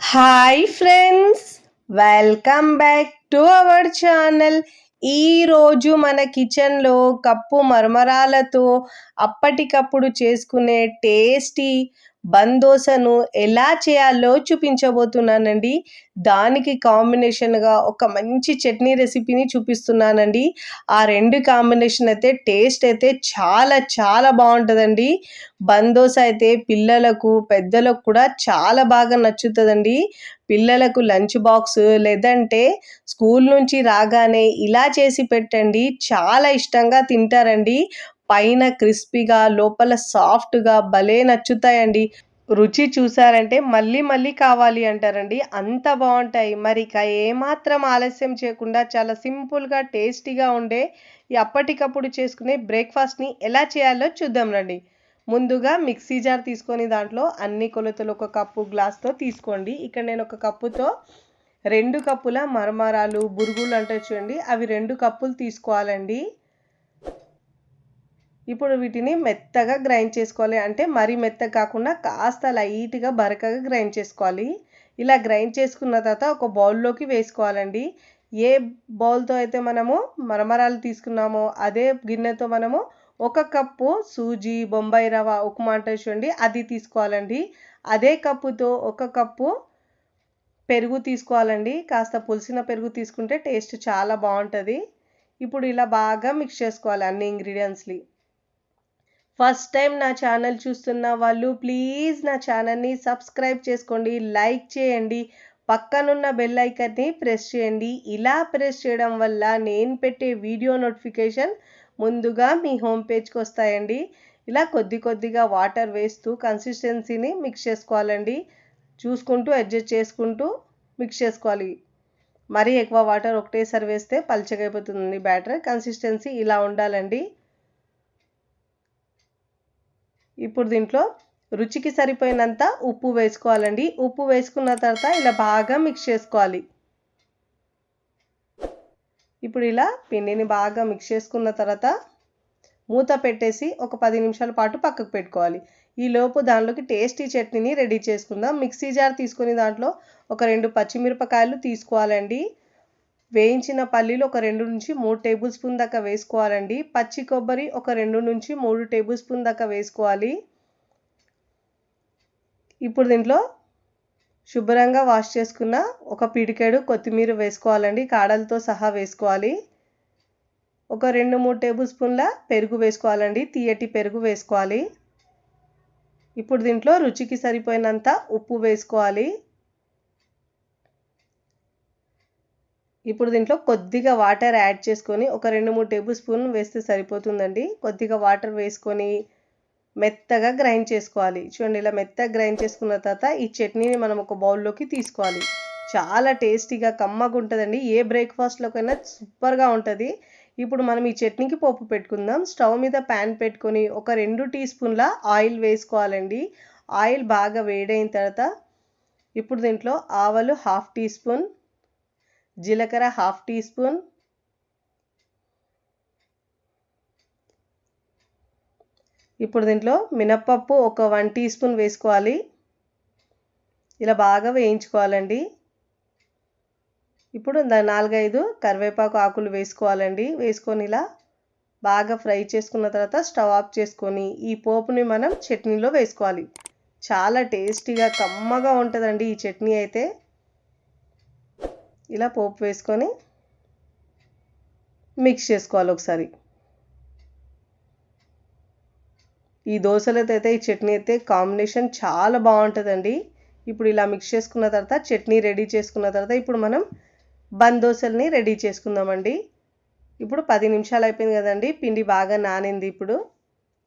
Hi friends, welcome back to our channel. ఈరోజు మన కిచెన్లో కప్పు మరమరాలతో అప్పటికప్పుడు చేసుకునే టేస్టీ బందోసను ఎలా చేయాలో చూపించబోతున్నానండి. దానికి కాంబినేషన్గా ఒక మంచి చట్నీ రెసిపీని చూపిస్తున్నానండి. ఆ రెండు కాంబినేషన్ అయితే టేస్ట్ అయితే చాలా చాలా బాగుంటుందండి. బందోస అయితే పిల్లలకు పెద్దలకు కూడా చాలా బాగా నచ్చుతుందండి. పిల్లలకు లంచ్ బాక్స్ లేదంటే స్కూల్ నుంచి రాగానే ఇలా చేసి పెట్టండి, చాలా ఇష్టంగా తింటారండి. పైన క్రిస్పీగా లోపల సాఫ్ట్గా భలే నచ్చుతాయండి. రుచి చూసారంటే మళ్ళీ మళ్ళీ కావాలి అంటారండి, అంత బాగుంటాయి. మరి ఇక ఏమాత్రం ఆలస్యం చేయకుండా చాలా సింపుల్గా టేస్టీగా ఉండే ఈ అప్పటికప్పుడు చేసుకునే బ్రేక్ఫాస్ట్ని ఎలా చేయాలో చూద్దాం రండి. ముందుగా మిక్సీ జార్ తీసుకొని దాంట్లో అన్ని కొలతలు ఒక కప్పు గ్లాస్తో తీసుకోండి. ఇక్కడ నేను ఒక కప్పుతో 2 కప్పుల మరమరాలు బురుగులు అంటే చూడండి, అవి 2 కప్పులు తీసుకోవాలండి. ఇప్పుడు వీటిని మెత్తగా గ్రైండ్ చేసుకోవాలి. అంటే మరీ మెత్తగా కాకుండా కాస్త లైట్గా బరకగా గ్రైండ్ చేసుకోవాలి. ఇలా గ్రైండ్ చేసుకున్న తర్వాత ఒక బౌల్లోకి వేసుకోవాలండి. ఏ బౌల్తో అయితే మనము మరమరాలు తీసుకున్నామో అదే గిన్నెతో మనము 1 కప్పు సూజీ బొంబాయి రవ్వ ఉప్మా అంటే చూడండి, అది తీసుకోవాలండి. అదే కప్పుతో 1 కప్పు పెరుగు తీసుకోవాలండి. కాస్త పులిసిన పెరుగు తీసుకుంటే టేస్ట్ చాలా బాగుంటుంది. ఇప్పుడు ఇలా బాగా మిక్స్ చేసుకోవాలి అన్ని ఇంగ్రీడియంట్స్ని. ఫస్ట్ టైం నా ఛానల్ చూస్తున్న వాళ్ళు ప్లీజ్ నా ఛానల్ని సబ్స్క్రైబ్ చేసుకోండి, లైక్ చేయండి, పక్కనున్న బెల్ ఐకాన్ని ప్రెస్ చేయండి. ఇలా ప్రెస్ చేయడం వల్ల నేను పెట్టే వీడియో నోటిఫికేషన్ ముందుగా మీ హోమ్ పేజ్కి వస్తాయండి. ఇలా కొద్ది కొద్దిగా వాటర్ వేస్తూ కన్సిస్టెన్సీని మిక్స్ చేసుకోవాలండి. చూసుకుంటూ అడ్జస్ట్ చేసుకుంటూ మిక్స్ చేసుకోవాలి. మరీ ఎక్కువ వాటర్ ఒకటేసారి వేస్తే పల్చగా అయిపోతుంది బ్యాటర్. కన్సిస్టెన్సీ ఇలా ఉండాలండి. ఇప్పుడు దీంట్లో రుచికి సరిపోయినంత ఉప్పు వేసుకోవాలండి. ఉప్పు వేసుకున్న తర్వాత ఇలా బాగా మిక్స్ చేసుకోవాలి. ఇప్పుడు ఇలా పిండిని బాగా మిక్స్ చేసుకున్న తర్వాత మూత పెట్టేసి ఒక 10 నిమిషాల పాటు పక్కకు పెట్టుకోవాలి. ఈలోపు దాంట్లోకి టేస్టీ చట్నీని రెడీ చేసుకుందాం. మిక్సీ జార్ తీసుకొని దాంట్లో ఒక 2 పచ్చిమిరపకాయలు తీసుకోవాలండి. వేయించిన పల్లీలు ఒక 2 నుంచి 3 టేబుల్ స్పూన్ దాకా వేసుకోవాలండి. పచ్చి కొబ్బరి ఒక 2 నుంచి 3 టేబుల్ స్పూన్ దాకా వేసుకోవాలి. ఇప్పుడు దీంట్లో శుభ్రంగా వాష్ చేసుకున్న ఒక పిడికెడు కొత్తిమీర వేసుకోవాలండి, కాడలతో సహా వేసుకోవాలి. ఒక 2-3 టేబుల్ స్పూన్ల పెరుగు వేసుకోవాలండి, తీయటి పెరుగు వేసుకోవాలి. ఇప్పుడు దీంట్లో రుచికి సరిపోయినంత ఉప్పు వేసుకోవాలి. ఇప్పుడు దీంట్లో కొద్దిగా వాటర్ యాడ్ చేసుకొని ఒక 2-3 టేబుల్ స్పూన్ వేస్తే సరిపోతుందండి. కొద్దిగా వాటర్ వేసుకొని మెత్తగా గ్రైండ్ చేసుకోవాలి. చూడండి, ఇలా మెత్తగా గ్రైండ్ చేసుకున్న తర్వాత ఈ చట్నీని మనం ఒక బౌల్లోకి తీసుకోవాలి. చాలా టేస్టీగా కమ్మగా ఉంటుందండి. ఏ బ్రేక్ఫాస్ట్లోకైనా సూపర్గా ఉంటుంది. ఇప్పుడు మనం ఈ చట్నీకి పోపు పెట్టుకుందాం. స్టవ్ మీద ప్యాన్ పెట్టుకొని ఒక 2 టీ స్పూన్ల ఆయిల్ వేసుకోవాలండి. ఆయిల్ బాగా వేడైన తర్వాత ఇప్పుడు దీంట్లో ఆవాలు 1/2 టీ స్పూన్, జీలకర్ర 1/2 టీ స్పూన్, ఇప్పుడు దీంట్లో మినప్పప్పు ఒక 1 టీ స్పూన్ వేసుకోవాలి. ఇలా బాగా వేయించుకోవాలండి. ఇప్పుడు 4-5 కరివేపాకు ఆకులు వేసుకోవాలండి. వేసుకొని ఇలా బాగా ఫ్రై చేసుకున్న తర్వాత స్టవ్ ఆఫ్ చేసుకొని ఈ పోపుని మనం చట్నీలో వేసుకోవాలి. చాలా టేస్టీగా కమ్మగా ఉంటుందండి ఈ చట్నీ అయితే. ఇలా పోపు వేసుకొని మిక్స్ చేసుకోవాలి ఒకసారి. ఈ దోశలతో అయితే ఈ చట్నీ అయితే కాంబినేషన్ చాలా బాగుంటుందండి. ఇప్పుడు ఇలా మిక్స్ చేసుకున్న తర్వాత చట్నీ రెడీ చేసుకున్న తర్వాత ఇప్పుడు మనం బందోసల్ని రెడీ చేసుకుందామండి. ఇప్పుడు 10 నిమిషాలు అయిపోయింది కదండి, పిండి బాగా నానింది. ఇప్పుడు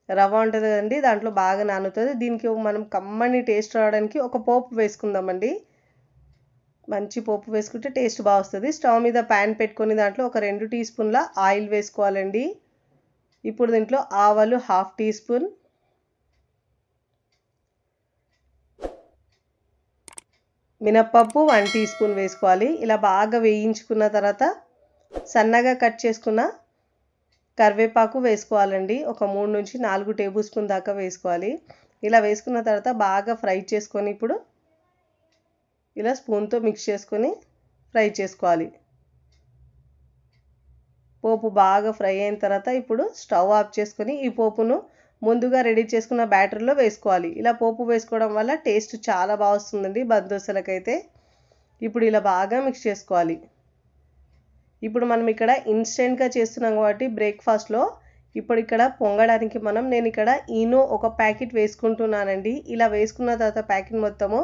రవ్వ ఉంటుంది కదండి, దాంట్లో బాగా నానుతుంది. దీనికి మనం కమ్మని టేస్ట్ రావడానికి ఒక పోపు వేసుకుందామండి. మంచి పోపు వేసుకుంటే టేస్ట్ బాగా వస్తుంది. స్టవ్ మీద ప్యాన్ పెట్టుకొని దాంట్లో ఒక 2 టీ స్పూన్ల ఆయిల్ వేసుకోవాలండి. ఇప్పుడు దీంట్లో ఆవాలు 1/2 టీ స్పూన్, మినప్పప్పు 1 టీ స్పూన్ వేసుకోవాలి. ఇలా బాగా వేయించుకున్న తర్వాత సన్నగా కట్ చేసుకున్న కరివేపాకు వేసుకోవాలండి. ఒక 3 నుంచి 4 టేబుల్ స్పూన్ దాకా వేసుకోవాలి. ఇలా వేసుకున్న తర్వాత బాగా ఫ్రై చేసుకొని ఇప్పుడు ఇలా స్పూన్తో మిక్స్ చేసుకొని ఫ్రై చేసుకోవాలి. పోపు బాగా ఫ్రై అయిన తర్వాత ఇప్పుడు స్టవ్ ఆఫ్ చేసుకొని ఈ పోపును ముందుగా రెడీ చేసుకున్న బ్యాటర్లో వేసుకోవాలి. ఇలా పోపు వేసుకోవడం వల్ల టేస్ట్ చాలా బాగా వస్తుందండి బందోసలకైతే. ఇప్పుడు ఇలా బాగా మిక్స్ చేసుకోవాలి. ఇప్పుడు మనం ఇక్కడ ఇన్స్టెంట్గా చేస్తున్నాం కాబట్టి బ్రేక్ఫాస్ట్లో ఇప్పుడు ఇక్కడ పొంగడానికి నేను ఇక్కడ ఈనో ఒక ప్యాకెట్ వేసుకుంటున్నానండి. ఇలా వేసుకున్న తర్వాత ప్యాకెట్ మొత్తము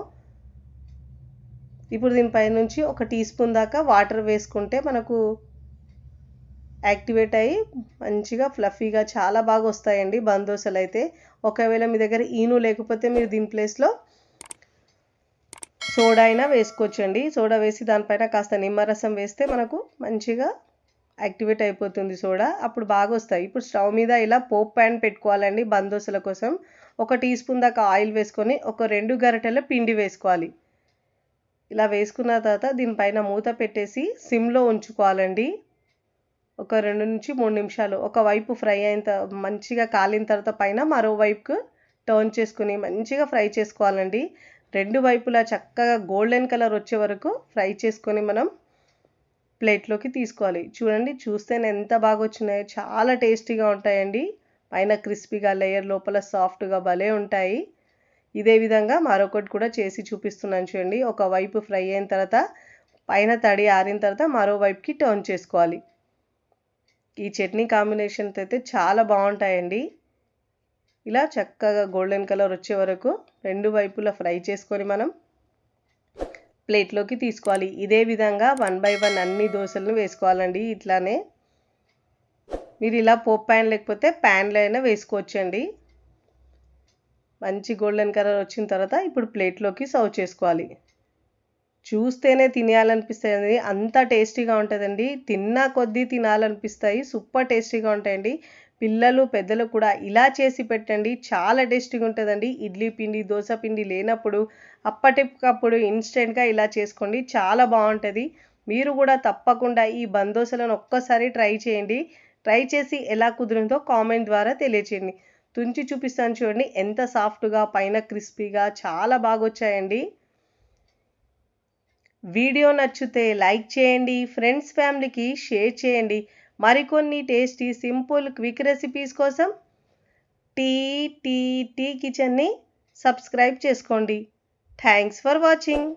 ఇప్పుడు దీనిపై నుంచి ఒక టీ స్పూన్ దాకా వాటర్ వేసుకుంటే మనకు యాక్టివేట్ అయ్యి మంచిగా ఫ్లఫీగా చాలా బాగా వస్తాయండి బందోసలు అయితే. ఒకవేళ మీ దగ్గర ఈను లేకపోతే మీరు దీని ప్లేస్లో సోడా అయినా వేసుకోవచ్చండి. సోడా వేసి దానిపైన కాస్త నిమ్మరసం వేస్తే మనకు మంచిగా యాక్టివేట్ అయిపోతుంది సోడా, అప్పుడు బాగా వస్తాయి. ఇప్పుడు స్టవ్ మీద ఇలా పోప్ ప్యాన్ పెట్టుకోవాలండి బందోసల కోసం. ఒక టీ స్పూన్ దాకా ఆయిల్ వేసుకొని ఒక 2 గరిటెల పిండి వేసుకోవాలి. ఇలా వేసుకున్న తర్వాత దీనిపైన మూత పెట్టేసి సిమ్లో ఉంచుకోవాలండి. ఒక 2 నుంచి 3 నిమిషాలు ఒకవైపు ఫ్రై మంచిగా కాలిన తర్వాత పైన మరోవైపుకు టర్న్ చేసుకుని మంచిగా ఫ్రై చేసుకోవాలండి. 2 వైపులా చక్కగా గోల్డెన్ కలర్ వచ్చే వరకు ఫ్రై చేసుకొని మనం ప్లేట్లోకి తీసుకోవాలి. చూడండి, చూస్తేనే ఎంత బాగా వచ్చినాయో, చాలా టేస్టీగా ఉంటాయండి. పైన క్రిస్పీగా, లేయర్ లోపల సాఫ్ట్గా భలే ఉంటాయి. ఇదే విధంగా మరొకటి కూడా చేసి చూపిస్తున్నాను చూడండి. ఒకవైపు ఫ్రై అయిన తర్వాత పైన తడి ఆరిన తర్వాత మరోవైపుకి టర్న్ చేసుకోవాలి. ఈ చట్నీ కాంబినేషన్తో అయితే చాలా బాగుంటాయండి. ఇలా చక్కగా గోల్డెన్ కలర్ వచ్చే వరకు 2 వైపులా ఫ్రై చేసుకొని మనం ప్లేట్లోకి తీసుకోవాలి. ఇదే విధంగా 1 బై 1 అన్ని దోశలను వేసుకోవాలండి. ఇట్లానే మీరు ఇలా పోప్ ప్యాన్ లేకపోతే ప్యాన్లో అయినా వేసుకోవచ్చండి. మంచి గోల్డెన్ కలర్ వచ్చిన తర్వాత ఇప్పుడు ప్లేట్లోకి సర్వ్ చేసుకోవాలి. చూస్తేనే తినేయాలనిపిస్తుంది, అంత టేస్టీగా ఉంటుందండి. తిన్నా కొద్దీ తినాలనిపిస్తాయి, సూపర్ టేస్టీగా ఉంటాయండి. పిల్లలు పెద్దలు కూడా ఇలా చేసి పెట్టండి, చాలా టేస్టీగా ఉంటుందండి. ఇడ్లీ పిండి, దోశ పిండి లేనప్పుడు అప్పటికప్పుడు ఇన్స్టెంట్గా ఇలా చేసుకోండి, చాలా బాగుంటుంది. మీరు కూడా తప్పకుండా ఈ బందోసలను ఒక్కసారి ట్రై చేయండి. ట్రై చేసి ఎలా కుదిరిందో కామెంట్ ద్వారా తెలియచేయండి. తుంచి చూపిస్తాను చూడండి, ఎంత సాఫ్ట్గా పైన క్రిస్పీగా చాలా బాగా వచ్చాయండి. వీడియో నచ్చితే లైక్ చేయండి, ఫ్రెండ్స్ ఫ్యామిలీకి షేర్ చేయండి. మరికొన్ని టేస్టీ సింపుల్ క్విక్ రెసిపీస్ కోసం టీ కిచెన్ని సబ్స్క్రైబ్ చేసుకోండి. Thanks for watching.